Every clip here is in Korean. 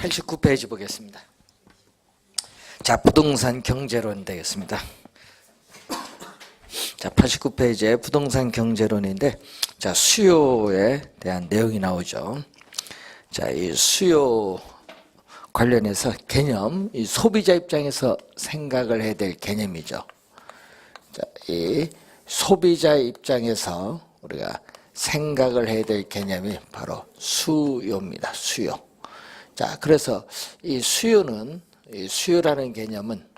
89페이지 보겠습니다. 자, 부동산 경제론 되겠습니다. 자, 89페이지에 부동산 경제론인데, 자, 수요에 대한 내용이 나오죠. 자, 이 수요 관련해서 개념, 이 소비자 입장에서 생각을 해야 될 개념이죠. 자, 이 소비자 입장에서 우리가 생각을 해야 될 개념이 바로 수요입니다. 수요. 자, 그래서 이 수요라는 개념은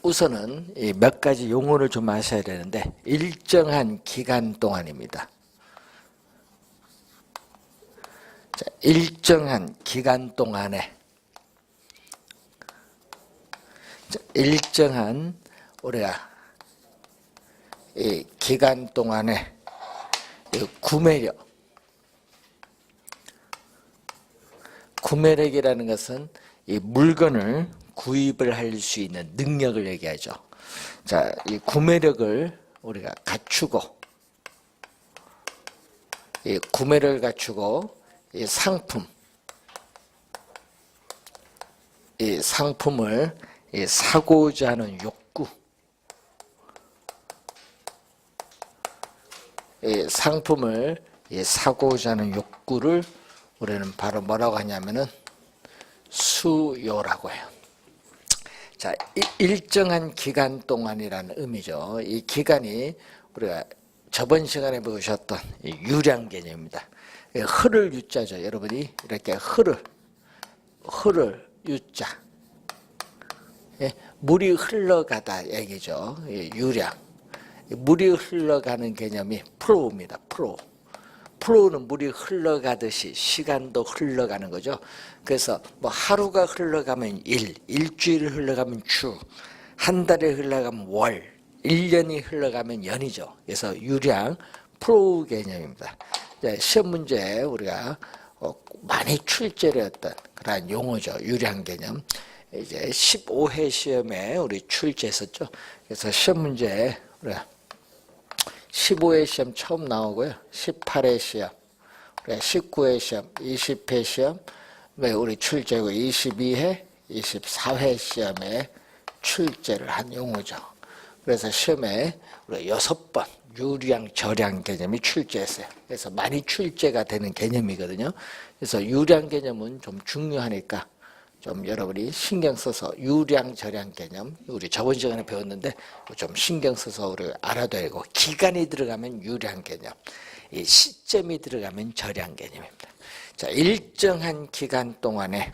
우선은 이 몇 가지 용어를 좀 아셔야 되는데, 일정한 기간 동안입니다. 자, 일정한 기간 동안에, 일정한 우리가 이 기간 동안에 이 구매력이라는 것은 이 물건을 구입을 할 수 있는 능력을 얘기하죠. 자, 이 구매력을 우리가 갖추고, 이 구매력을 갖추고, 이 상품을 사고자 하는 욕구, 이 상품을 사고자 하는 욕구를 우리는 바로 뭐라고 하냐면은 수요라고 해요. 자, 일정한 기간 동안이라는 의미죠. 이 기간이 우리가 저번 시간에 보셨던 유량 개념입니다. 흐를 유자죠. 여러분이 이렇게 흐를 유자. 물이 흘러가다 얘기죠. 유량. 물이 흘러가는 개념이 플로우입니다. 플로우는 물이 흘러가듯이 시간도 흘러가는 거죠. 그래서 뭐 하루가 흘러가면 일주일이 흘러가면 주, 한 달이 흘러가면 월, 1년이 흘러가면 연이죠. 그래서 유량, 플로우 개념입니다. 시험 문제에 우리가 많이 출제를 했던 그런 용어죠. 유량 개념. 이제 15회 시험에 우리 출제했었죠. 그래서 시험 문제에 우리가 15회 시험 처음 나오고요. 18회 시험, 19회 시험, 20회 시험, 우리 출제고 22회, 24회 시험에 출제를 한 용어죠. 그래서 시험에 우리 6번 유량, 저량 개념이 출제했어요. 그래서 많이 출제가 되는 개념이거든요. 그래서 유량 개념은 좀 중요하니까 좀 여러분이 신경 써서 유량, 저량 개념, 우리 저번 시간에 배웠는데 좀 신경 써서 우리 알아둬야 되고, 기간이 들어가면 유량 개념, 이 시점이 들어가면 저량 개념입니다. 자, 일정한 기간 동안의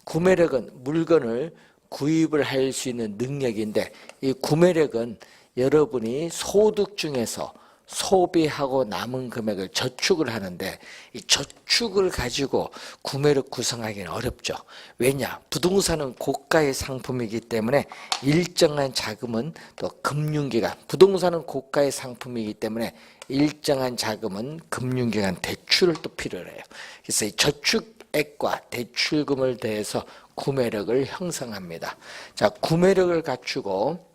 구매력은 물건을 구입을 할 수 있는 능력인데, 이 구매력은 여러분이 소득 중에서 소비하고 남은 금액을 저축을 하는데, 이 저축을 가지고 구매력 구성하기는 어렵죠. 왜냐? 부동산은 고가의 상품이기 때문에 일정한 자금은 또 금융기관, 부동산은 고가의 상품이기 때문에 일정한 자금은 금융기관 대출을 또 필요로 해요. 그래서 이 저축액과 대출금을 더해서 구매력을 형성합니다. 자, 구매력을 갖추고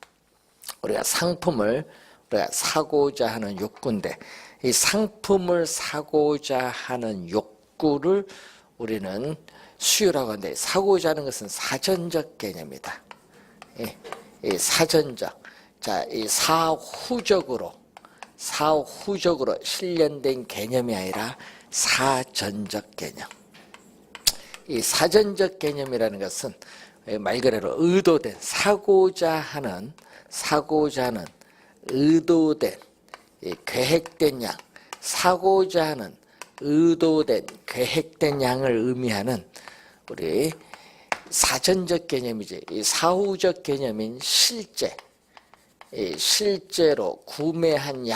우리가 상품을 우리가 사고자 하는 욕구인데, 이 상품을 사고자 하는 욕구를 우리는 수요라고 하는데, 사고자 하는 것은 사전적 개념이다. 이 사전적. 자, 이 사후적으로 실현된 개념이 아니라 사전적 개념. 이 사전적 개념이라는 것은 말 그대로 의도된, 사고자 하는 의도된, 계획된 양, 사고자 하는 의도된, 계획된 양을 의미하는 우리 사전적 개념이지, 이 사후적 개념인 실제로 구매한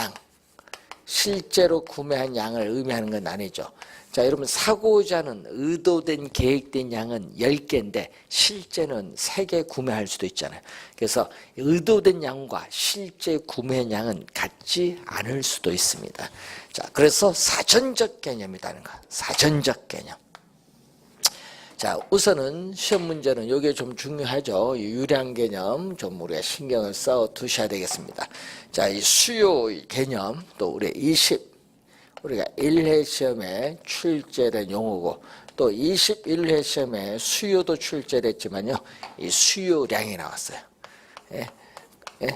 양을 의미하는 건 아니죠. 자, 여러분, 사고자 하는 의도된, 계획된 양은 10개인데 실제는 3개 구매할 수도 있잖아요. 그래서 의도된 양과 실제 구매한 양은 같지 않을 수도 있습니다. 자, 그래서 사전적 개념이라는 거, 사전적 개념. 자, 우선은 시험 문제는 이게 좀 중요하죠. 유량 개념 좀 우리가 신경을 써 두셔야 되겠습니다. 자, 이 수요 개념, 또 우리 우리가 1회 시험에 출제된 용어고 또 21회 시험에 수요도 출제됐지만요. 이 수요량이 나왔어요. 예? 예?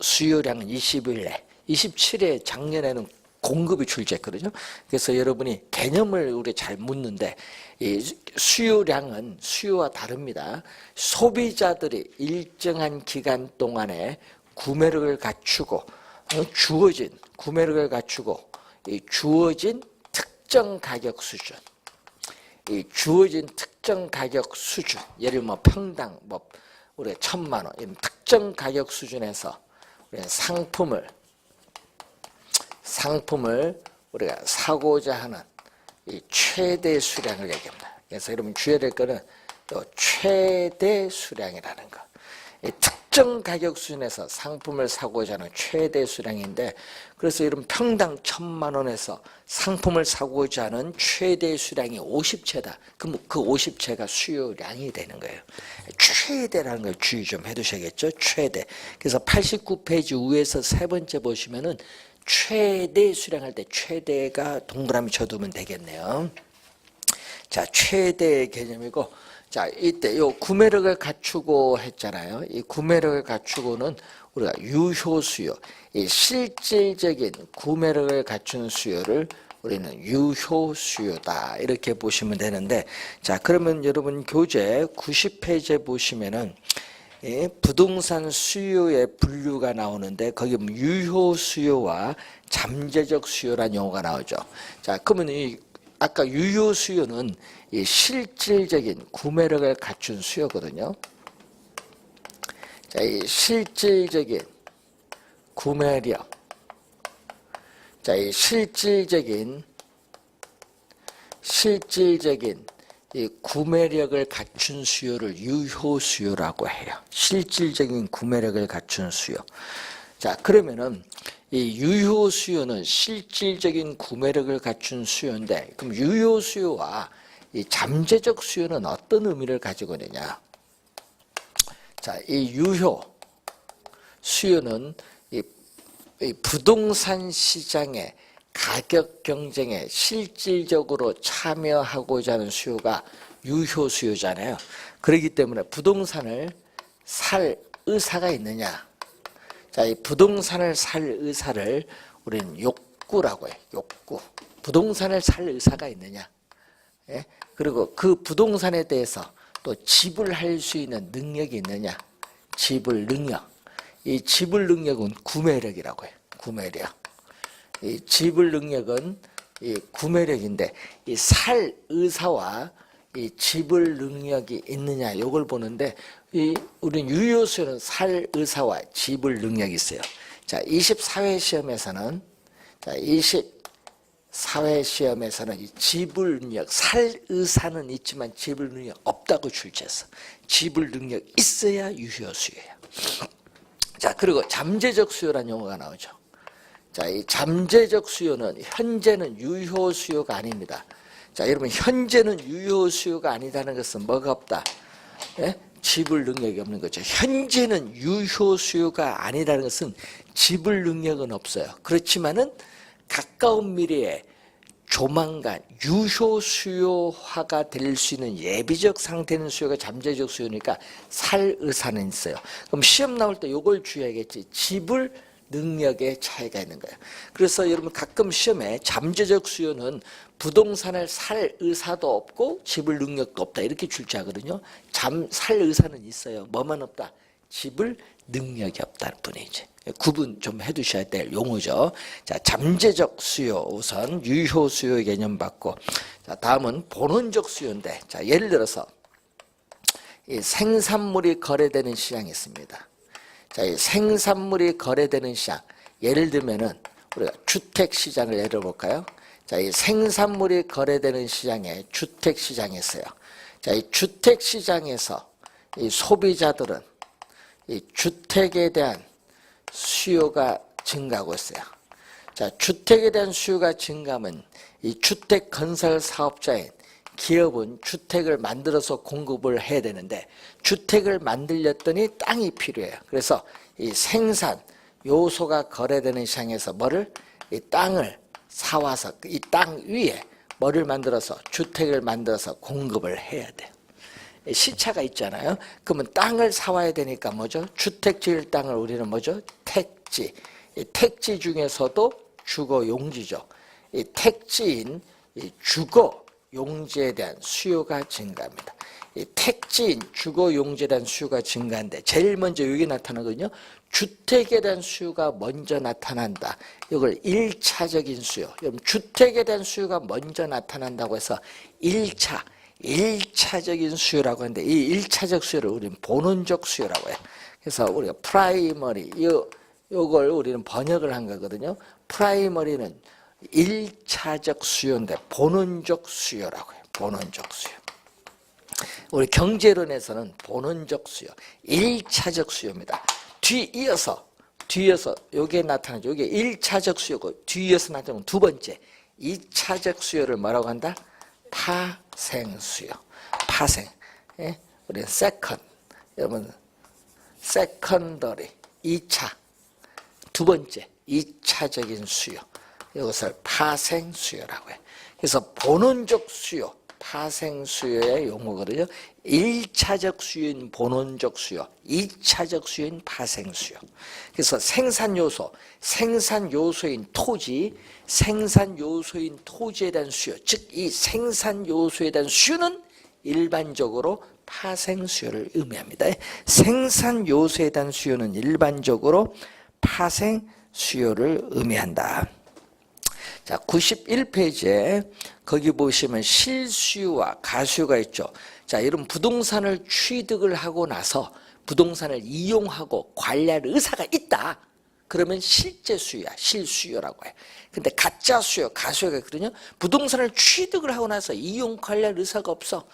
수요량은 21회, 27회 작년에는 공급이 출제했거든요. 그래서 여러분이 개념을 우리 잘 묻는데 이 수요량은 수요와 다릅니다. 소비자들이 일정한 기간 동안에 구매력을 갖추고 주어진 구매력을 갖추고 이 주어진 특정 가격 수준, 이 주어진 특정 가격 수준, 예를 뭐 평당 뭐 우리 1,000만 원 이런 특정 가격 수준에서 상품을 우리가 사고자 하는 이 최대 수량을 얘기합니다. 그래서 여러분 주의해야 될 거는 또 최대 수량이라는 거. 이 특정 가격 수준에서 상품을 사고자 하는 최대 수량인데, 그래서 여러분 평당 1,000만 원에서 상품을 사고자 하는 최대 수량이 50채다. 그럼 그 50채가 수요량이 되는 거예요. 최대라는 걸 주의 좀 해두셔야겠죠. 최대. 그래서 89페이지 위에서 세 번째 보시면은 최대 수량할 때 최대가 동그라미 쳐두면 되겠네요. 자, 최대의 개념이고, 자, 이때 요 구매력을 갖추고 했잖아요. 이 구매력을 갖추고는 우리가 유효 수요, 이 실질적인 구매력을 갖춘 수요를 우리는 유효 수요다 이렇게 보시면 되는데, 자, 그러면 여러분 교재 90페이지에 보시면은 부동산 수요의 분류가 나오는데 거기 유효 수요와 잠재적 수요라는 용어가 나오죠. 자, 그러면 이 아까 유효 수요는 이 실질적인 구매력을 갖춘 수요거든요. 자, 이 실질적인 구매력, 자, 이 실질적인 이 구매력을 갖춘 수요를 유효 수요라고 해요. 실질적인 구매력을 갖춘 수요. 자, 그러면은 이 유효 수요는 실질적인 구매력을 갖춘 수요인데, 그럼 유효 수요와 이 잠재적 수요는 어떤 의미를 가지고 있느냐? 자, 이 유효 수요는 이 부동산 시장의 가격 경쟁에 실질적으로 참여하고자 하는 수요가 유효 수요잖아요. 그렇기 때문에 부동산을 살 의사가 있느냐? 자, 이 부동산을 살 의사를 우리는 욕구라고 해요. 욕구. 부동산을 살 의사가 있느냐? 예? 그리고 그 부동산에 대해서 또 지불할 수 있는 능력이 있느냐? 지불 능력. 이 지불 능력은 구매력이라고 해요. 구매력. 이 지불 능력은 이 구매력인데, 이 살 의사와 이 지불 능력이 있느냐, 이걸 보는데, 우리는 유효 수요는 살 의사와 지불 능력이 있어요. 자, 24회 시험에서는, 이 지불 능력, 살 의사는 있지만 지불 능력 없다고 출제했어. 지불 능력 있어야 유효 수요예요. 자, 그리고 잠재적 수요라는 용어가 나오죠. 자, 이 잠재적 수요는 현재는 유효 수요가 아닙니다. 자, 여러분 현재는 유효 수요가 아니다는 것은 뭐가 없다? 예? 지불 능력이 없는 거죠. 현재는 유효 수요가 아니라는 것은 지불 능력은 없어요. 그렇지만은 가까운 미래에 조만간 유효 수요화가 될 수 있는 예비적 상태는 수요가 잠재적 수요니까 살 의사는 있어요. 그럼 시험 나올 때 이걸 주의하겠지. 지불 능력의 차이가 있는 거예요. 그래서 여러분 가끔 시험에 잠재적 수요는 부동산을 살 의사도 없고 지불 능력도 없다 이렇게 출제하거든요. 살 의사는 있어요. 뭐만 없다? 지불 능력이 없다는 뿐이지. 구분 좀 해두셔야 될 용어죠. 자, 잠재적 수요 우선 유효 수요 개념 받고, 자, 다음은 본원적 수요인데, 자, 예를 들어서 이 생산물이 거래되는 시장이 있습니다. 자, 이 생산물이 거래되는 시장, 예를 들면은 우리가 주택 시장을 예를 볼까요? 자, 이 생산물이 거래되는 시장에 주택 시장이 있어요. 자, 이 주택 시장에서 이 소비자들은 이 주택에 대한 수요가 증가하고 있어요. 자, 주택에 대한 수요가 증가하면 이 주택 건설 사업자인 기업은 주택을 만들어서 공급을 해야 되는데, 주택을 만들렸더니 땅이 필요해요. 그래서 이 생산, 요소가 거래되는 시장에서 뭐를? 이 땅을 사와서 이 땅 위에 뭐를 만들어서 주택을 만들어서 공급을 해야 돼요. 시차가 있잖아요. 그러면 땅을 사와야 되니까 뭐죠? 주택 지을 땅을 우리는 뭐죠? 택지. 이 택지 중에서도 주거 용지죠. 이 택지인 이 주거 용지에 대한 수요가 증가합니다. 이 택지인 주거 용지에 대한 수요가 증가한데 제일 먼저 여기 나타나거든요. 주택에 대한 수요가 먼저 나타난다. 이걸 1차적인 수요. 여러분 주택에 대한 수요가 먼저 나타난다고 해서 1차적인 수요라고 하는데 이 1차적 수요를 우리는 본원적 수요라고 해요. 그래서 우리가 프라이머리 요걸 우리는 번역을 한 거거든요. 프라이머리는 1차적 수요인데 본원적 수요라고 해요. 본원적 수요. 우리 경제론에서는 본원적 수요, 1차적 수요입니다. 뒤이어서 요게 나타나죠. 요게 1차적 수요고 뒤이어서 나타나는 두 번째 2차적 수요를 뭐라고 한다? 파생 수요. 파생. 예? 우리 세컨. 여러분 세컨더리 2차. 두 번째 2차적인 수요. 이것을 파생 수요라고 해요. 그래서 본원적 수요, 파생 수요의 용어거든요. 1차적 수요인 본원적 수요, 2차적 수요인 파생 수요. 그래서 생산 요소인 토지, 생산 요소인 토지에 대한 수요, 즉 이 생산 요소에 대한 수요는 일반적으로 파생 수요를 의미합니다. 생산 요소에 대한 수요는 일반적으로 파생 수요를 의미한다. 자, 91페이지에 거기 보시면 실수요와 가수요가 있죠. 자, 이런 부동산을 취득을 하고 나서 부동산을 이용하고 관리할 의사가 있다. 그러면 실제 수요야, 실수요라고 해요. 근데 가짜 수요, 가수요가 있거든요. 부동산을 취득을 하고 나서 이용 관리할 의사가 없어.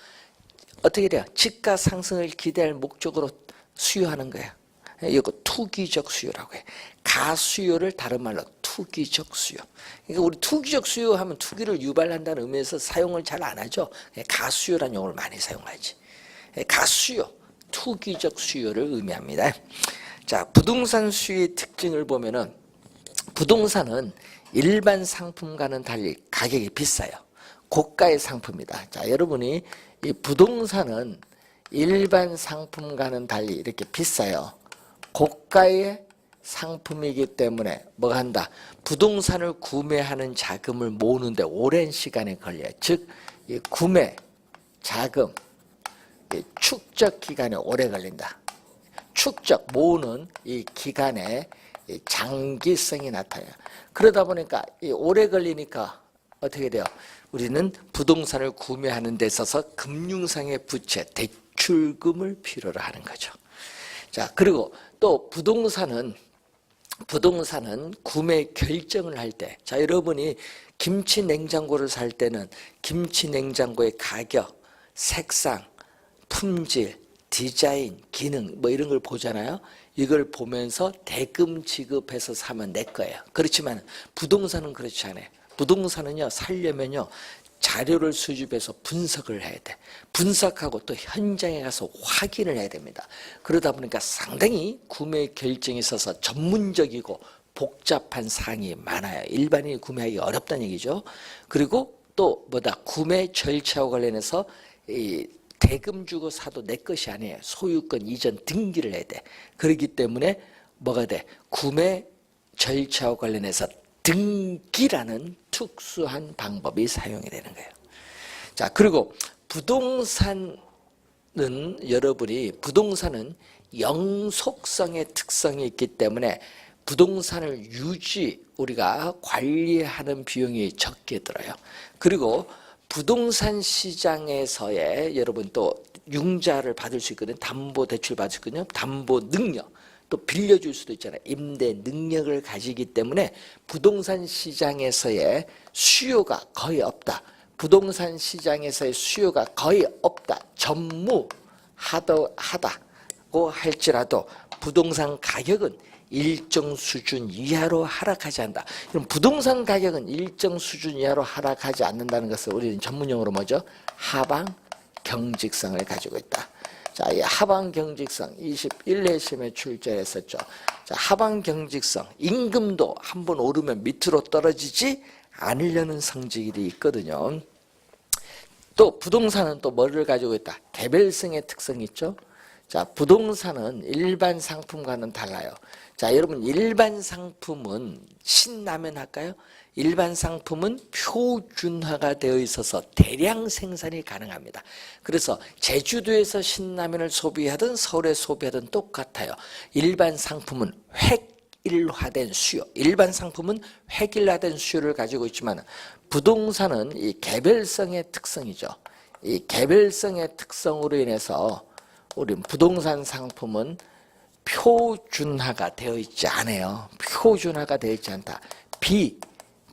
어떻게 돼요? 집가 상승을 기대할 목적으로 수요하는 거야. 이거 투기적 수요라고 해. 가수요를 다른 말로 투기적 수요. 그러니까 우리 투기적 수요 하면 투기를 유발한다는 의미에서 사용을 잘 안 하죠. 가수요라는 용어를 많이 사용하지. 가수요, 투기적 수요를 의미합니다. 자, 부동산 수요의 특징을 보면은 부동산은 일반 상품과는 달리 가격이 비싸요. 고가의 상품이다. 자, 여러분이 이 부동산은 일반 상품과는 달리 이렇게 비싸요. 고가의 상품이기 때문에 뭐가 한다? 부동산을 구매하는 자금을 모으는데 오랜 시간이 걸려요. 즉, 이 구매 자금 축적 기간이 오래 걸린다. 축적 모으는 이 기간에 이 장기성이 나타나요. 그러다 보니까 이 오래 걸리니까 어떻게 돼요? 우리는 부동산을 구매하는 데 있어서 금융상의 부채, 대출금을 필요로 하는 거죠. 자, 그리고 또 부동산은 구매 결정을 할 때, 자, 여러분이 김치 냉장고를 살 때는 김치 냉장고의 가격, 색상, 품질, 디자인, 기능 뭐 이런 걸 보잖아요. 이걸 보면서 대금 지급해서 사면 내 거예요. 그렇지만 부동산은 그렇지 않아요. 부동산은요, 살려면요, 자료를 수집해서 분석을 해야 돼. 분석하고 또 현장에 가서 확인을 해야 됩니다. 그러다 보니까 상당히 구매 결정에 있어서 전문적이고 복잡한 사항이 많아요. 일반인이 구매하기 어렵다는 얘기죠. 그리고 또 구매 절차와 관련해서 이 대금 주고 사도 내 것이 아니에요. 소유권 이전 등기를 해야 돼. 그렇기 때문에 뭐가 돼? 구매 절차와 관련해서 등기라는 특수한 방법이 사용이 되는 거예요. 자, 그리고 부동산은 영속성의 특성이 있기 때문에 부동산을 우리가 관리하는 비용이 적게 들어요. 그리고 부동산 시장에서의 여러분 또 융자를 받을 수 있거든요. 담보 대출 받을 수 있거든요. 담보 능력. 또 빌려줄 수도 있잖아요. 임대 능력을 가지기 때문에 부동산 시장에서의 수요가 거의 없다. 부동산 시장에서의 수요가 거의 없다. 전무하다고 할지라도 부동산 가격은 일정 수준 이하로 하락하지 않는다. 그럼 부동산 가격은 일정 수준 이하로 하락하지 않는다는 것을 우리는 전문용어로 뭐죠? 하방 경직성을 가지고 있다. 자, 이 하방 경직성 21회심에 출제했었죠. 자, 하방 경직성 임금도 한번 오르면 밑으로 떨어지지 않으려는 성질이 있거든요. 또 부동산은 또 뭐를 가지고 있다? 개별성의 특성이 있죠. 자, 부동산은 일반 상품과는 달라요. 자, 여러분 일반 상품은 신라면 할까요? 일반 상품은 표준화가 되어 있어서 대량 생산이 가능합니다. 그래서 제주도에서 신라면을 소비하든 서울에 소비하든 똑같아요. 일반 상품은 획일화된 수요, 일반 상품은 획일화된 수요를 가지고 있지만 부동산은 이 개별성의 특성이죠. 이 개별성의 특성으로 인해서 우리 부동산 상품은 표준화가 되어 있지 않아요. 표준화가 되어 있지 않다.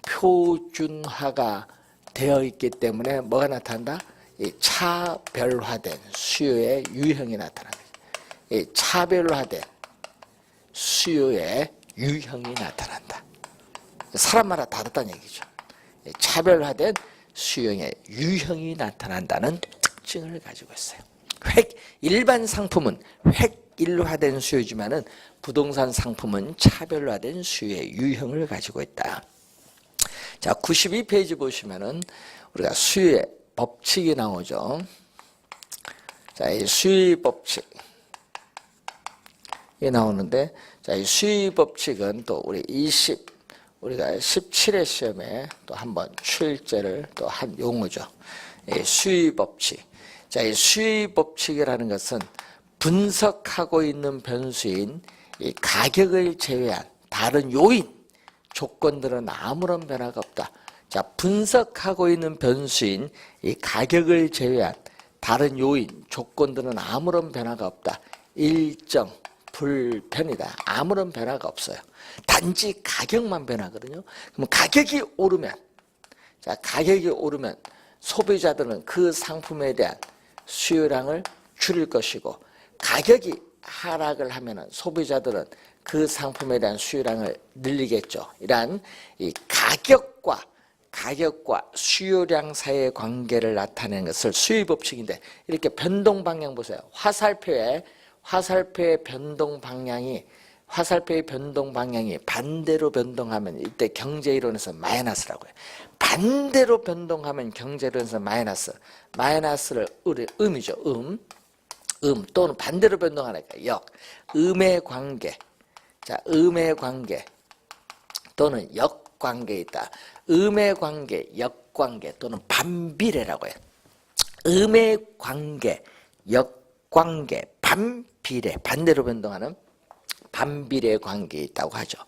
비표준화가 되어 있기 때문에 뭐가 나타난다? 이 차별화된 수요의 유형이 나타납니다. 이 차별화된 수요의 유형이 나타난다. 사람마다 다르다는 얘기죠. 차별화된 수요의 유형이 나타난다는 특징을 가지고 있어요. 일반 상품은 획일화된 수요지만은 부동산 상품은 차별화된 수요의 유형을 가지고 있다. 자, 92페이지 보시면은 우리가 수요의 법칙이 나오죠. 자, 이 수요 법칙이 나오는데, 자, 이 수요 법칙은 또 우리가 17회 시험에 또 한번 출제를 또 한 용어죠. 이 수요 법칙. 자, 이 수요 법칙이라는 것은 분석하고 있는 변수인 이 가격을 제외한 다른 요인, 조건들은 아무런 변화가 없다. 자, 분석하고 있는 변수인 이 가격을 제외한 다른 요인, 조건들은 아무런 변화가 없다. 일정, 불변이다. 아무런 변화가 없어요. 단지 가격만 변하거든요. 그럼 가격이 오르면, 자, 가격이 오르면 소비자들은 그 상품에 대한 수요량을 줄일 것이고, 가격이 하락을 하면은 소비자들은 그 상품에 대한 수요량을 늘리겠죠. 이러한 이 가격과 수요량 사이의 관계를 나타내는 것을 수요 법칙인데, 이렇게 변동 방향 보세요. 화살표의 변동 방향이, 화살표의 변동 방향이 반대로 변동하면 이때 경제이론에서 마이너스라고 해요. 반대로 변동하면 경제이론에서 마이너스를 음이죠. 또는 반대로 변동하니까 역, 음의 관계. 자, 음의 관계 또는 역관계에 있다. 음의 관계, 역관계 또는 반비례라고 해요. 음의 관계, 역관계, 반비례, 반대로 변동하는 반비례 관계에 있다고 하죠.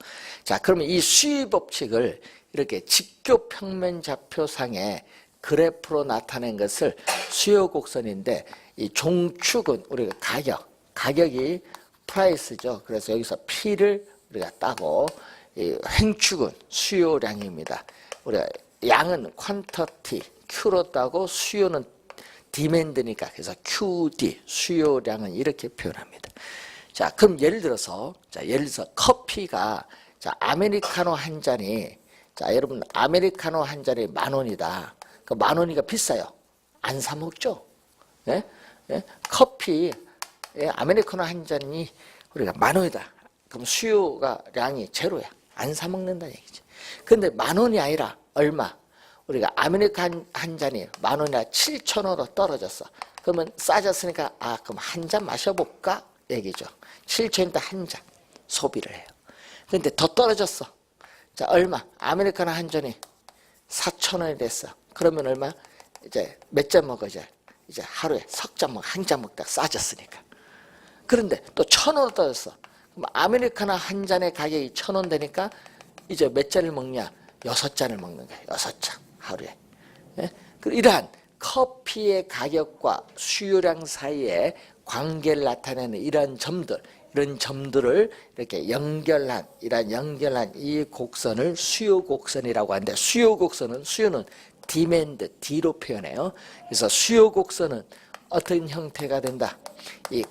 자, 그러면 이 수요 법칙을 이렇게 직교 평면 좌표상에 그래프로 나타낸 것을 수요 곡선인데, 이 종축은 우리가 가격이 프라이스죠. 그래서 여기서 P를 우리가 따고, 이 횡축은 수요량입니다. 우리가 양은 퀀터티, Q로 따고 수요는 디맨드니까 그래서 QD, 수요량은 이렇게 표현합니다. 자, 그럼 예를 들어서 커피가, 자, 아메리카노 한 잔이, 자, 여러분 아메리카노 한 잔이 10,000원이다. 그 10,000원이니까 비싸요. 안 사 먹죠? 예? 예? 커피, 예, 아메리카노 한 잔이 우리가 10,000원이다. 그럼 량이 제로야. 안 사 먹는다는 얘기죠. 근데 10,000원이 아니라 얼마? 우리가 아메리카노 한 잔이 10,000원이라 7,000원으로 떨어졌어. 그러면 싸졌으니까, 그럼 한 잔 마셔볼까? 얘기죠. 7,000원대 한 잔 소비를 해요. 근데 더 떨어졌어. 자, 얼마? 아메리카노 한 잔이 4,000원이 됐어. 그러면 얼마? 이제 몇 잔 먹어야 이제 하루에 석 잔 한 잔 먹다가 싸졌으니까. 그런데 또 1,000원으로 떨어졌어. 그럼 아메리카노 한 잔의 가격이 1,000원 되니까 이제 몇 잔을 먹냐? 6잔을 먹는 거야. 6잔 하루에. 예? 이러한 커피의 가격과 수요량 사이에 관계를 나타내는 이런 점들을 이렇게 연결한 이 곡선을 수요 곡선이라고 하는데, 수요는 디맨드, D로 표현해요. 그래서 수요 곡선은 어떤 형태가 된다? 이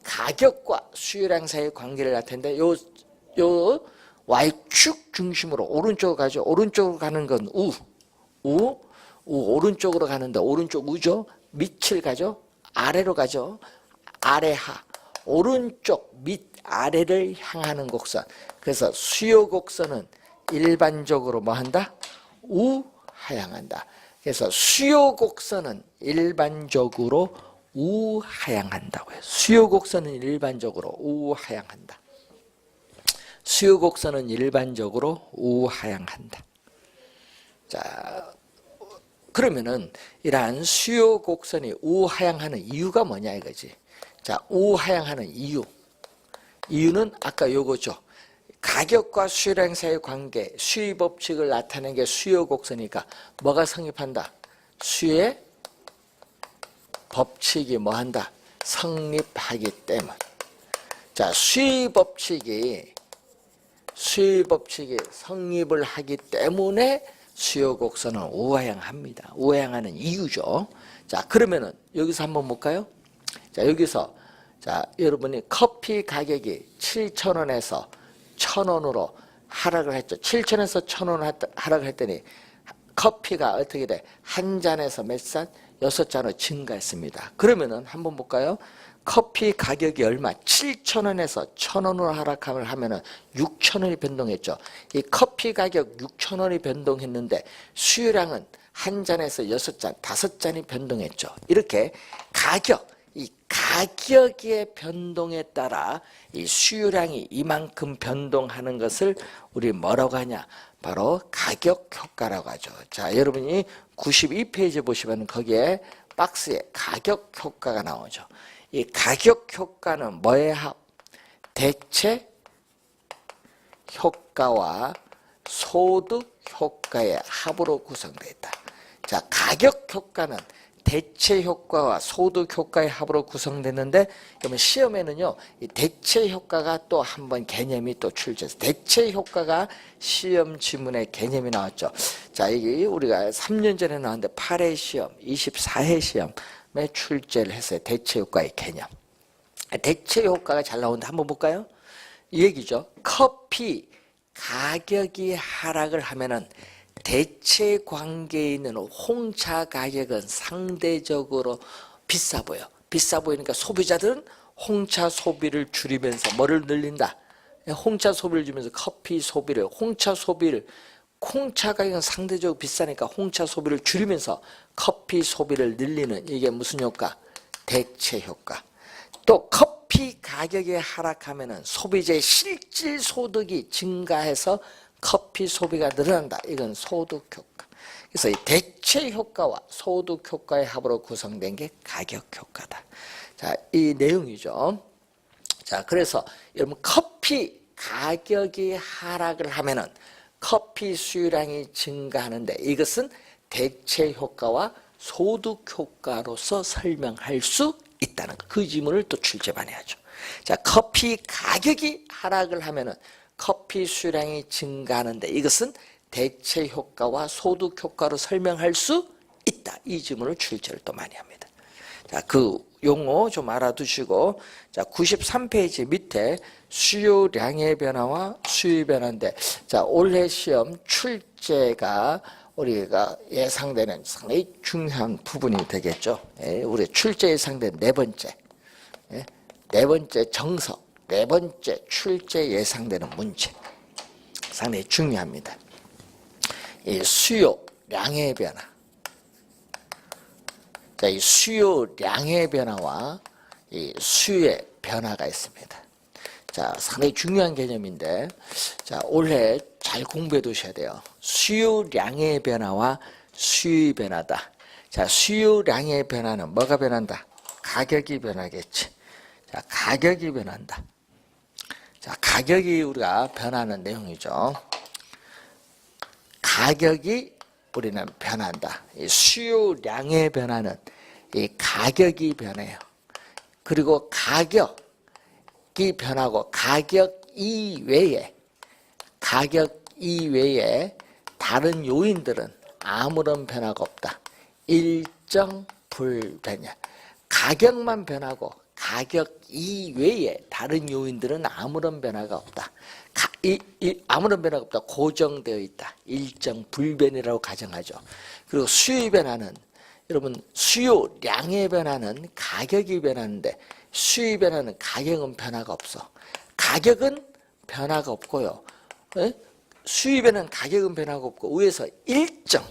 가격과 수요량 사이의 관계를 나타내는데, 요 Y축 중심으로 오른쪽으로 가죠. 오른쪽으로 가는 건 오른쪽으로 가는데, 오른쪽 우죠? 밑을 가죠? 아래로 가죠. 아래하, 오른쪽 밑 아래를 향하는 곡선. 그래서 수요 곡선은 일반적으로 뭐 한다? 우하향한다. 그래서 수요 곡선은 일반적으로 우하향한다고요. 수요 곡선은 일반적으로 우하향한다. 수요 곡선은 일반적으로 우하향한다. 자, 그러면은 이러한 수요 곡선이 우하향하는 이유가 뭐냐 이거지. 자, 우하향하는 이유는 아까 요거죠. 가격과 수요량 사이의 관계, 수의 법칙을 나타내는 게 수요 곡선이니까 뭐가 성립한다? 수의 법칙이 뭐 한다? 성립하기 때문. 자, 수의 법칙이 성립을 하기 때문에 수요 곡선은 우하향합니다. 우하향하는 이유죠. 자, 그러면은 여기서 한번 볼까요? 자, 여기서 자, 여러분이 커피 가격이 7,000원에서 1,000원으로 하락을 했죠. 7,000원에서 1,000원 하락을 했더니 커피가 어떻게 돼? 한 잔에서 몇 잔? 6잔으로 증가했습니다. 그러면은 한번 볼까요? 커피 가격이 얼마? 7,000원에서 1,000원으로 하락을 하면은 6,000원이 변동했죠. 이 커피 가격 6,000원이 변동했는데 수요량은 한 잔에서 6잔, 5잔이 변동했죠. 이렇게 이 가격의 변동에 따라 이 수요량이 이만큼 변동하는 것을 우리 뭐라고 하냐? 바로 가격 효과라고 하죠. 자, 여러분이 92페이지 보시면 거기에 박스에 가격 효과가 나오죠. 이 가격 효과는 뭐의 합? 대체 효과와 소득 효과의 합으로 구성되어 있다. 자, 가격 효과는 대체 효과와 소득 효과의 합으로 구성됐는데, 그러면 시험에는요, 이 대체 효과가 또 한 번 개념이 또 출제해서, 대체 효과가 시험 지문에 개념이 나왔죠. 자, 이게 우리가 3년 전에 나왔는데 8회 시험, 24회 시험에 출제를 했어요. 대체 효과의 개념. 대체 효과가 잘 나오는데 한번 볼까요? 이 얘기죠. 커피 가격이 하락을 하면은 대체 관계에 있는 홍차 가격은 상대적으로 비싸 보여. 비싸 보이니까 소비자들은 홍차 소비를 줄이면서 뭐를 늘린다? 홍차 소비를 줄이면서 커피 소비를, 홍차 가격은 상대적으로 비싸니까 홍차 소비를 줄이면서 커피 소비를 늘리는 이게 무슨 효과? 대체 효과. 또 커피 가격이 하락하면은 소비자의 실질 소득이 증가해서 커피 소비가 늘어난다. 이건 소득 효과. 그래서 이 대체 효과와 소득 효과의 합으로 구성된 게 가격 효과다. 자, 이 내용이죠. 자, 그래서 여러분 커피 가격이 하락을 하면은 커피 수요량이 증가하는데 이것은 대체 효과와 소득 효과로서 설명할 수 있다는 거. 그 지문을 또 출제 많이 하죠. 자, 커피 가격이 하락을 하면은 커피 수량이 증가하는데 이것은 대체 효과와 소득 효과로 설명할 수 있다. 이 지문을 출제를 또 많이 합니다. 자, 그 용어 좀 알아두시고, 자, 93페이지 밑에 수요량의 변화와 수요 변화인데, 자, 올해 시험 출제가 우리가 예상되는 상당히 중요한 부분이 되겠죠. 예, 우리 출제 예상된 네 번째 정석, 네 번째 출제 예상되는 문제. 상당히 중요합니다. 이 수요량의 변화. 자, 이 수요량의 변화와 이 수의 변화가 있습니다. 자, 상당히 중요한 개념인데, 자, 올해 잘 공부해 두셔야 돼요. 수요량의 변화와 수의 변화다. 자, 수요량의 변화는 뭐가 변한다? 가격이 변하겠지. 자, 가격이 변한다. 자, 가격이 우리가 변하는 내용이죠. 가격이 우리는 변한다. 이 수요량의 변화는 이 가격이 변해요. 그리고 가격이 변하고 가격 이외에 다른 요인들은 아무런 변화가 없다. 일정 불변이야. 가격만 변하고 가격 이외에 다른 요인들은 아무런 변화가 없다. 아무런 변화가 없다. 고정되어 있다. 일정 불변이라고 가정하죠. 그리고 수요 변화는 여러분 수요량의 변화는 가격이 변하는데 수요의 변화는 가격은 변화가 없어. 가격은 변화가 없고요. 수요의 변화는 가격은 변화가 없고 위에서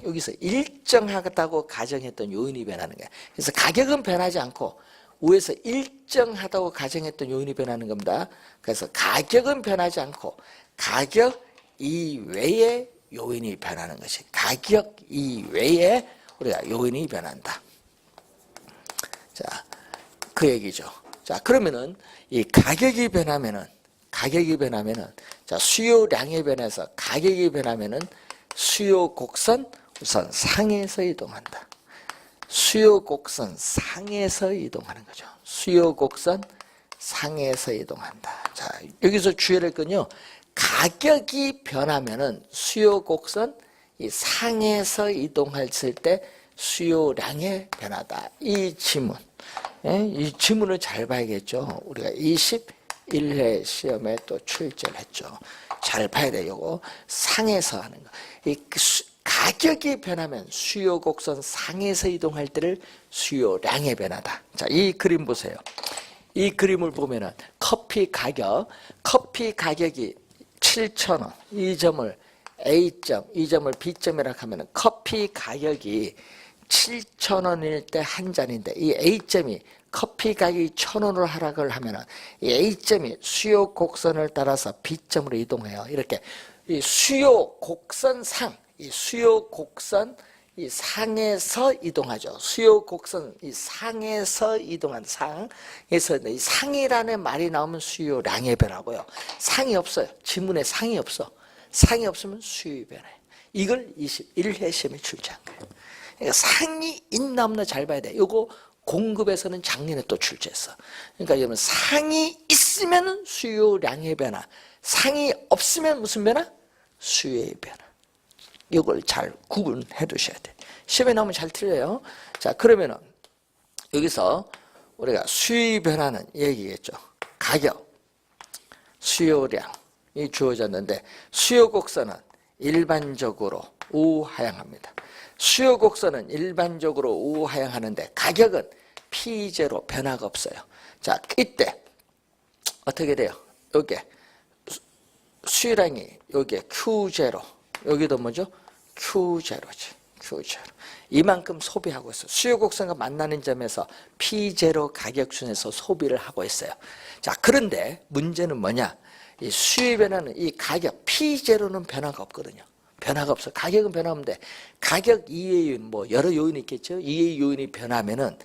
여기서 일정하다고 가정했던 요인이 변하는 거야. 그래서 가격은 변하지 않고 위에서 일정하다고 가정했던 요인이 변하는 겁니다. 그래서 가격은 변하지 않고 가격 이외의 요인이 변하는 것이 가격 이외에 우리가 요인이 변한다. 자, 그 얘기죠. 자, 그러면은 이 가격이 변하면은 자, 수요량에 변해서 가격이 변하면은 수요 곡선 우선 상에서 이동한다. 수요 곡선 상에서 이동하는 거죠. 수요 곡선 상에서 이동한다. 자, 여기서 주의할 건요. 가격이 변하면은 수요 곡선 이 상에서 이동했을 때 수요량의 변화다. 이 지문. 이 지문을 잘 봐야겠죠. 우리가 21회 시험에 또 출제를 했죠. 잘 봐야 돼요. 요거 상에서 하는 거. 이 가격이 변하면 수요 곡선 상에서 이동할 때를 수요량의 변화다. 자, 이 그림 보세요. 이 그림을 보면은 커피 가격이 7,000원. 이 점을 A점, 이 점을 B점이라고 하면은 커피 가격이 7,000원일 때 한 잔인데 이 A점이 커피 가격이 1,000원으로 하락을 하면은 이 A점이 수요 곡선을 따라서 B점으로 이동해요. 이렇게 이 수요 곡선 상, 이 수요 곡선 이 상에서 이동하죠. 수요 곡선 이 상에서 이동한 상에서 이 상이라는 말이 나오면 수요량의 변화고요. 상이 없어요. 지문에 상이 없어. 상이 없으면 수요의 변화예요. 이걸 21회 시험에 출제한 거예요. 그러니까 상이 있나 없나 잘 봐야 돼. 요거 공급에서는 작년에 또 출제했어. 그러니까 여러분 상이 있으면 수요량의 변화, 상이 없으면 무슨 변화? 수요의 변화. 이걸 잘 구분해 두셔야 돼. 시험에 나오면 잘 틀려요. 자, 그러면은 여기서 우리가 수요의 변화는 얘기겠죠. 가격, 수요량이 주어졌는데 수요 곡선은 일반적으로 우하향합니다. 수요 곡선은 일반적으로 우하향하는데 가격은 P0 변화가 없어요. 자, 이때 어떻게 돼요? 요게 수요량이 요게 Q0, 여기도 뭐죠? Q0지. Q0. 이만큼 소비하고 있어요. 수요 곡선과 만나는 점에서 P0 가격순에서 소비를 하고 있어요. 자, 그런데 문제는 뭐냐? 이 수요 변화는 이 가격 P0는 변화가 없거든요. 변화가 없어. 가격은 변화없는데 가격 이외의 요인, 뭐 여러 요인이 있겠죠. 이외의 요인이 변하면은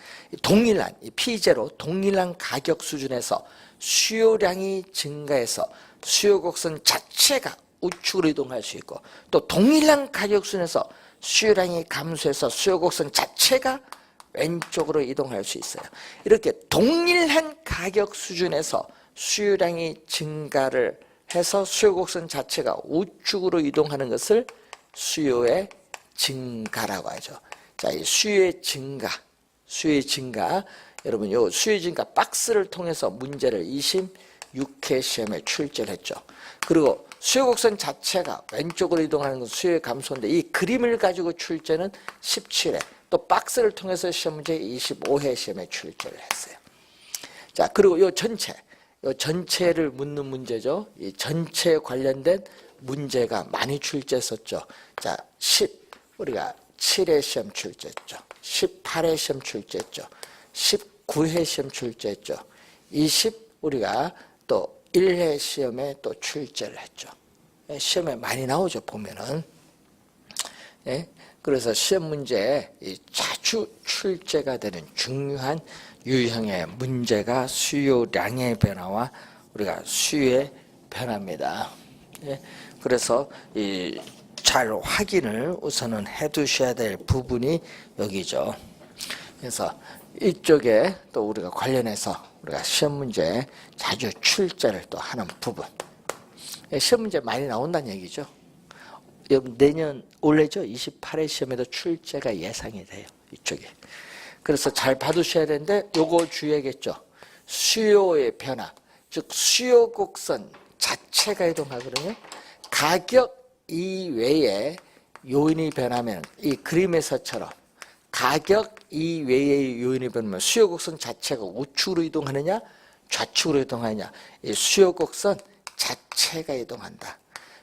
동일한 이 P0 동일한 가격 수준에서 수요량이 증가해서 수요 곡선 자체가 우측으로 이동할 수 있고 또 동일한 가격 수준에서 수요량이 감소해서 수요 곡선 자체가 왼쪽으로 이동할 수 있어요. 이렇게 동일한 가격 수준에서 수요량이 증가를 해서 수요 곡선 자체가 우측으로 이동하는 것을 수요의 증가라고 하죠. 자, 이 수요의 증가, 여러분 요 수요의 증가 박스를 통해서 문제를 26회 시험에 출제를 했죠. 그리고 수요 곡선 자체가 왼쪽으로 이동하는 건 수요의 감소인데 이 그림을 가지고 출제는 17회, 또 박스를 통해서 시험 문제 25회 시험에 출제를 했어요. 자, 그리고 요 전체를 묻는 문제죠. 이 전체에 관련된 문제가 많이 출제했었죠. 자, 우리가 7회 시험 출제했죠. 18회 시험 출제했죠. 19회 시험 출제했죠. 우리가 또 1회 시험에 또 출제를 했죠. 시험에 많이 나오죠, 보면은. 예? 그래서 시험 문제에 자주 출제가 되는 중요한 유형의 문제가 수요량의 변화와 우리가 수요의 변화입니다. 예? 그래서 잘 확인을 우선은 해 두셔야 될 부분이 여기죠. 그래서 이쪽에 또 우리가 관련해서 우리가 시험 문제에 자주 출제를 또 하는 부분. 시험 문제 많이 나온다는 얘기죠. 내년 올해죠. 28회 시험에도 출제가 예상이 돼요. 이쪽에. 그래서 잘 봐두셔야 되는데 요거 주의하겠죠. 수요의 변화, 즉 수요 곡선 자체가 이동하거든요. 가격 이외에 요인이 변하면 이 그림에서처럼 가격 이외의 요인이 변하면 수요 곡선 자체가 우측으로 이동하느냐 좌측으로 이동하느냐. 이 수요 곡선 자체가 이동한다.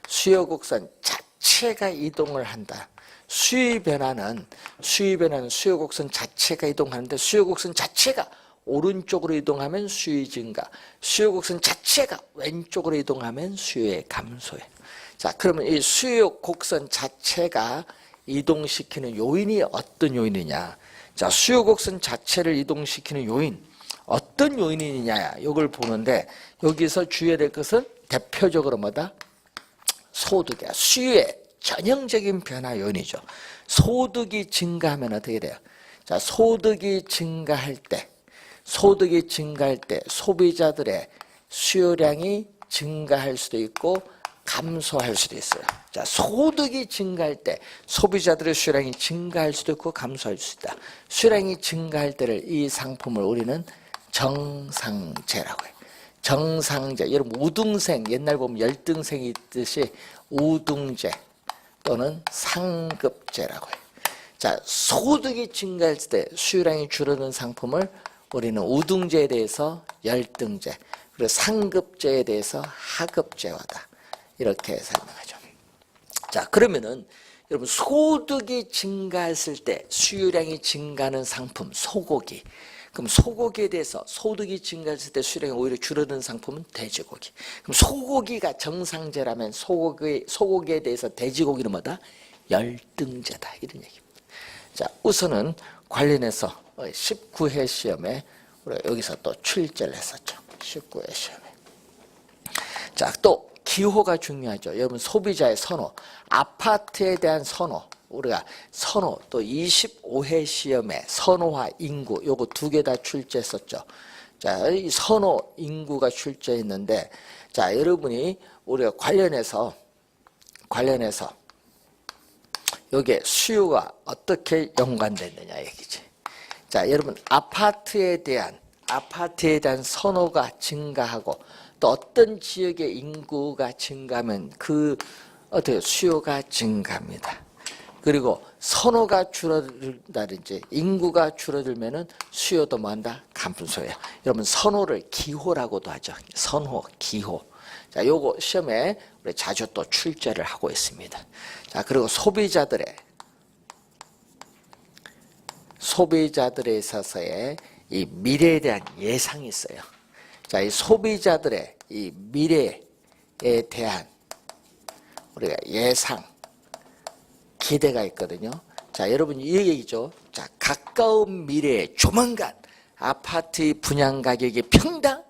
수요 곡선 자체가 이동을 한다. 수위 변화는 수요 곡선 자체가 이동하는데 수요 곡선 자체가 오른쪽으로 이동하면 수위 증가, 수요 곡선 자체가 왼쪽으로 이동하면 수요의 감소예요. 자, 그러면 이 수요 곡선 자체가 이동시키는 요인이 어떤 요인이냐? 자, 수요 곡선 자체를 이동시키는 요인, 어떤 요인이냐? 이걸 보는데 여기서 주의해야 될 것은 대표적으로 뭐다? 소득이야. 수요의 전형적인 변화 요인이죠. 소득이 증가하면 어떻게 돼요? 자, 소득이 증가할 때 소비자들의 수요량이 증가할 수도 있고 감소할 수도 있어요. 자, 소득이 증가할 때 소비자들의 수요량이 증가할 수도 있고 감소할 수도 있다. 수요량이 증가할 때를 이 상품을 우리는 정상제라고 해요. 정상제. 여러분 우등생 옛날 보면 열등생이 있듯이 우등제 또는 상급제라고 해요. 자, 소득이 증가할 때 수요량이 줄어든 상품을 우리는 우등제에 대해서 열등제, 그리고 상급제에 대해서 하급제화다. 이렇게 설명하죠. 자, 그러면은 여러분 소득이 증가했을 때 수요량이 증가하는 상품 소고기. 그럼 소고기에 대해서 소득이 증가했을 때 수요량이 오히려 줄어든 상품은 돼지고기. 그럼 소고기가 정상제라면 소고기에 대해서 돼지고기는 뭐다? 열등제다. 이런 얘기입니다. 자, 우선은 관련해서 19회 시험에 우리가 여기서 또 출제를 했었죠. 19회 시험에. 자, 또 기호가 중요하죠. 여러분 소비자의 선호, 아파트에 대한 선호, 우리가 선호, 또 25회 시험에 선호와 인구, 요거 두 개 다 출제했었죠. 자, 이 선호, 인구가 출제했는데, 자, 여러분이 우리가 관련해서 여기에 수요가 어떻게 연관됐느냐 얘기지. 자, 여러분 아파트에 대한 선호가 증가하고 또 어떤 지역의 인구가 증가하면 그 어떻게 수요가 증가합니다. 그리고 선호가 줄어들다든지 인구가 줄어들면은 수요도 뭐한다? 감소해요. 여러분 선호를 기호라고도 하죠. 선호, 기호. 자, 요거 시험에 우리 자주 또 출제를 하고 있습니다. 자, 그리고 소비자들에 있어서의 이 미래에 대한 예상이 있어요. 자, 이 소비자들의 이 미래에 대한 우리가 예상, 기대가 있거든요. 자, 여러분 이 얘기죠. 자, 가까운 미래에 조만간 아파트의 분양 가격이 평당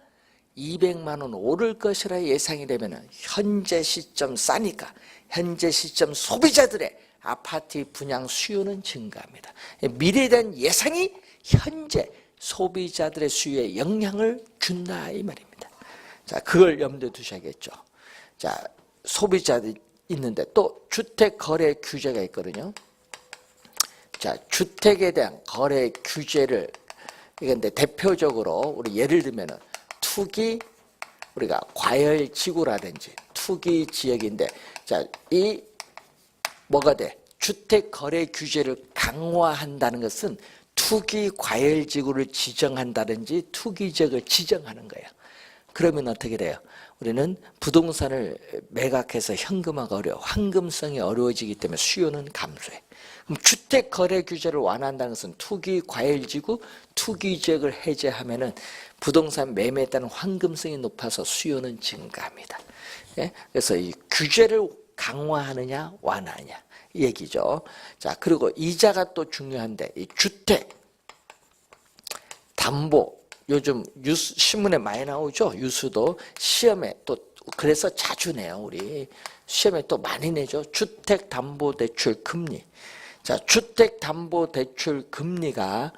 200만 원 오를 것이라 예상이 되면 현재 시점 싸니까 현재 시점 소비자들의 아파트 분양 수요는 증가합니다. 미래에 대한 예상이 현재 소비자들의 수요에 영향을 준다 이 말입니다. 자, 그걸 염두에 두셔야겠죠. 자, 소비자들이 있는데 또 주택 거래 규제가 있거든요. 자, 주택에 대한 거래 규제를 이건데 대표적으로 우리 예를 들면은 투기 우리가 과열 지구라든지 투기 지역인데 자, 이 뭐가 돼? 주택 거래 규제를 강화한다는 것은 투기 과열 지구를 지정한다든지 투기 지역을 지정하는 거예요. 그러면 어떻게 돼요? 우리는 부동산을 매각해서 현금화가 어려워. 황금성이 어려워지기 때문에 수요는 감소해. 그럼 주택 거래 규제를 완화한다는 것은 투기 과열지구, 투기 지역을 해제하면은 부동산 매매에 따른 황금성이 높아서 수요는 증가합니다. 예? 그래서 이 규제를 강화하느냐 완화하느냐 이 얘기죠. 자, 그리고 이자가 또 중요한데 이 주택 담보 요즘 뉴스 신문에 많이 나오죠. 유수도 시험에 또 그래서 자주 내요. 우리 시험에 또 많이 내죠. 주택담보대출 금리. 자, 주택담보대출 금리가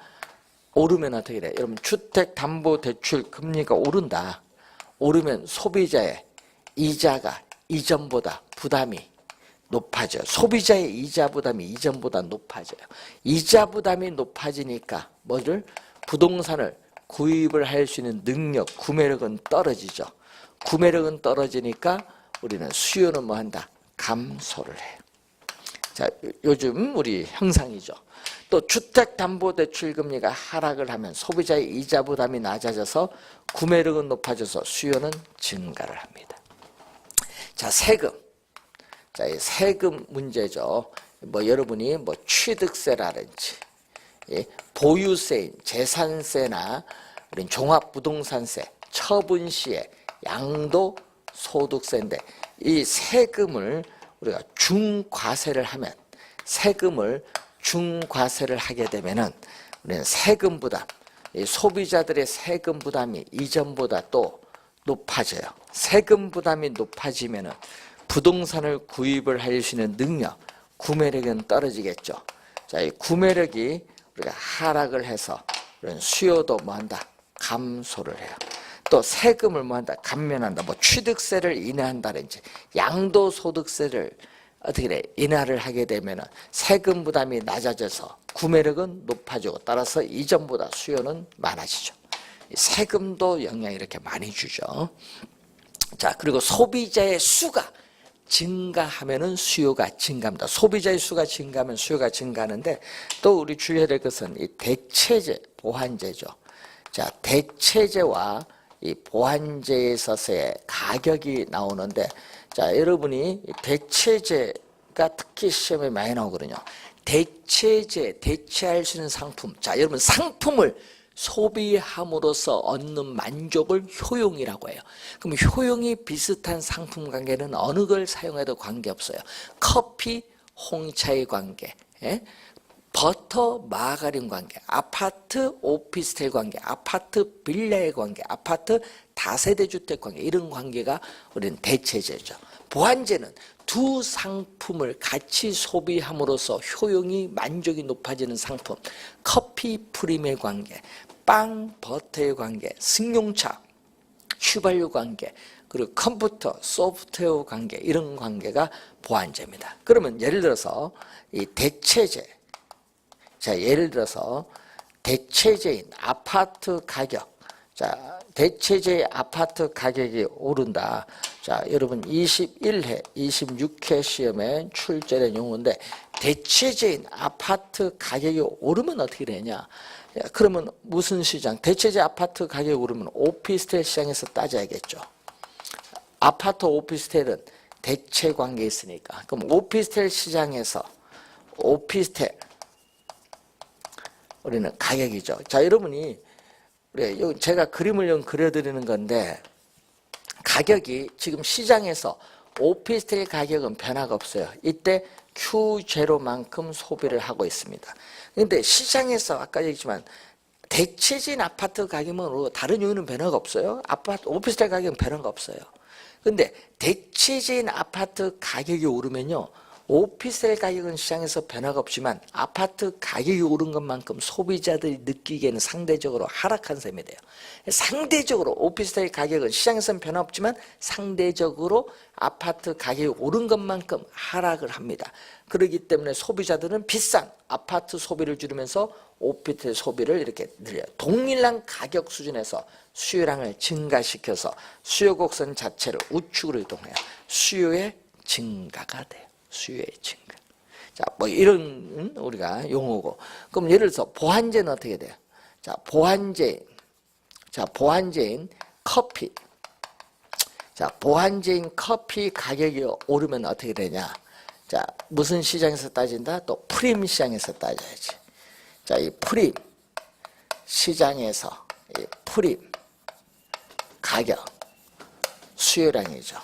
오르면 어떻게 돼? 여러분 주택담보대출 금리가 오른다. 오르면 소비자의 이자가 이전보다 부담이 높아져요. 소비자의 이자 부담이 이전보다 높아져요. 이자 부담이 높아지니까 뭐를? 부동산을 구입을 할 수 있는 능력, 구매력은 떨어지죠. 구매력은 떨어지니까 우리는 수요는 뭐 한다? 감소를 해요. 자, 요즘 우리 형상이죠. 또 주택담보대출 금리가 하락을 하면 소비자의 이자 부담이 낮아져서 구매력은 높아져서 수요는 증가를 합니다. 자, 세금. 자, 이 세금 문제죠. 여러분이 취득세라든지 보유세인 재산세나 우린 종합부동산세, 처분시에 양도소득세인데 이 세금을 우리가 중과세를 하면 중과세를 하게 되면은 우리는 세금 부담, 소비자들의 세금 부담이 이전보다 또 높아져요. 세금 부담이 높아지면은 부동산을 구입을 할 수 있는 능력, 구매력은 떨어지겠죠. 자, 이 구매력이 우리가 하락을 해서 수요도 뭐한다? 감소를 해요. 또 세금을 뭐한다? 감면한다. 취득세를 인하한다든지 양도소득세를 어떻게 돼? 인하를 하게 되면 세금 부담이 낮아져서 구매력은 높아지고 따라서 이전보다 수요는 많아지죠. 세금도 영향을 이렇게 많이 주죠. 자, 그리고 소비자의 수가 증가하면은 수요가 증가합니다. 소비자의 수가 증가하면 수요가 증가하는데 또 우리 주의해야 될 것은 이 대체재, 보완재죠. 자, 대체재와 이 보완재에 있어서의 가격이 나오는데 자, 여러분이 대체재가 특히 시험에 많이 나오거든요. 대체재, 대체할 수 있는 상품. 자, 여러분 상품을 소비함으로써 얻는 만족을 효용이라고 해요. 그럼 효용이 비슷한 상품 관계는 어느 걸 사용해도 관계없어요. 커피, 홍차의 관계, 버터, 마가린 관계, 아파트, 오피스텔 관계, 아파트, 빌라의 관계, 아파트, 다세대 주택 관계 이런 관계가 우리는 대체재죠. 보완재는 두 상품을 같이 소비함으로써 효용이 만족이 높아지는 상품. 커피, 프림의 관계, 빵, 버터의 관계, 승용차, 휘발유 관계, 그리고 컴퓨터, 소프트웨어 관계 이런 관계가 보완재입니다. 그러면 예를 들어서 이 대체재, 자, 예를 들어서 대체재인 아파트 가격, 자, 대체재의 아파트 가격이 오른다. 자, 여러분 21회, 26회 시험에 출제된 용어인데 대체재인 아파트 가격이 오르면 어떻게 되냐? 그러면 무슨 시장? 대체재 아파트 가격이 오르면 오피스텔 시장에서 따져야겠죠. 아파트 오피스텔은 대체 관계에 있으니까. 그럼 오피스텔 시장에서 오피스텔 우리는 가격이죠. 자, 여러분이 제가 그림을 좀 그려드리는 건데 가격이 지금 시장에서 오피스텔 가격은 변화가 없어요. 이때 Q0만큼 소비를 하고 있습니다. 그런데 시장에서 아까 얘기했지만 대체진 아파트 가격은 다른 이유는 변화가 없어요. 아파트 오피스텔 가격은 변화가 없어요. 그런데 대체진 아파트 가격이 오르면요. 오피스텔 가격은 시장에서 변화가 없지만 아파트 가격이 오른 것만큼 소비자들이 느끼기에는 상대적으로 하락한 셈이 돼요. 상대적으로 오피스텔 가격은 시장에서는 변화 없지만 상대적으로 아파트 가격이 오른 것만큼 하락을 합니다. 그렇기 때문에 소비자들은 비싼 아파트 소비를 줄이면서 오피스텔 소비를 이렇게 늘려요. 동일한 가격 수준에서 수요량을 증가시켜서 수요 곡선 자체를 우측으로 이동해요. 수요의 증가가 돼요. 수요의 증가. 자, 이런 우리가 용어고. 그럼 예를 들어서 보완제는 어떻게 돼요? 자, 보완제인 커피. 자, 보완제인 커피 가격이 오르면 어떻게 되냐? 자, 무슨 시장에서 따진다? 또 프림 시장에서 따져야지. 자, 이 프림 시장에서 이 프림 가격 수요량이죠.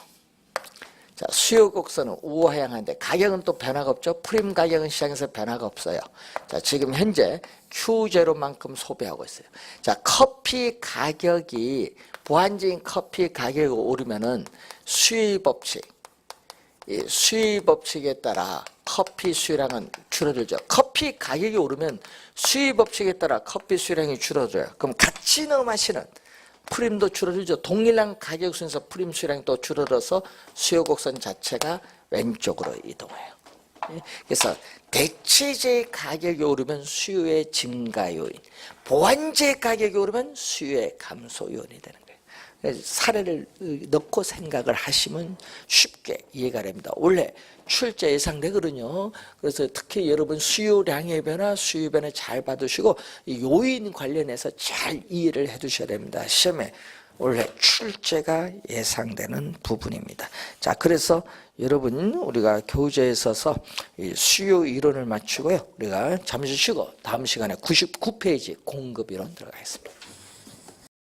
자, 수요 곡선은 우하향한데 가격은 또 변화가 없죠. 프림 가격은 시장에서 변화가 없어요. 자, 지금 현재 Q0만큼 소비하고 있어요. 자, 커피 가격이 보완제인 커피 가격이 오르면은 수요 법칙, 이 수요 법칙에 따라 커피 수요량은 줄어들죠. 커피 가격이 오르면 수요 법칙에 따라 커피 수요량이 줄어들어요. 그럼 같이 넣어 마시는 프림도 줄어들죠. 동일한 가격 순에서 프림 수요량이 또 줄어들어서 수요 곡선 자체가 왼쪽으로 이동해요. 그래서 대체재 가격이 오르면 수요의 증가 요인, 보완제 가격이 오르면 수요의 감소 요인이 되는 거예요. 사례를 넣고 생각을 하시면 쉽게 이해가 됩니다. 원래 출제 예상되거든요. 그래서 특히 여러분 수요량의 변화, 수요 변화 잘 받으시고 요인 관련해서 잘 이해를 해 두셔야 됩니다. 시험에 원래 출제가 예상되는 부분입니다. 자, 그래서 여러분 우리가 교재에 있어서 이 수요 이론을 맞추고요. 우리가 잠시 쉬고 다음 시간에 99페이지 공급 이론 들어가겠습니다.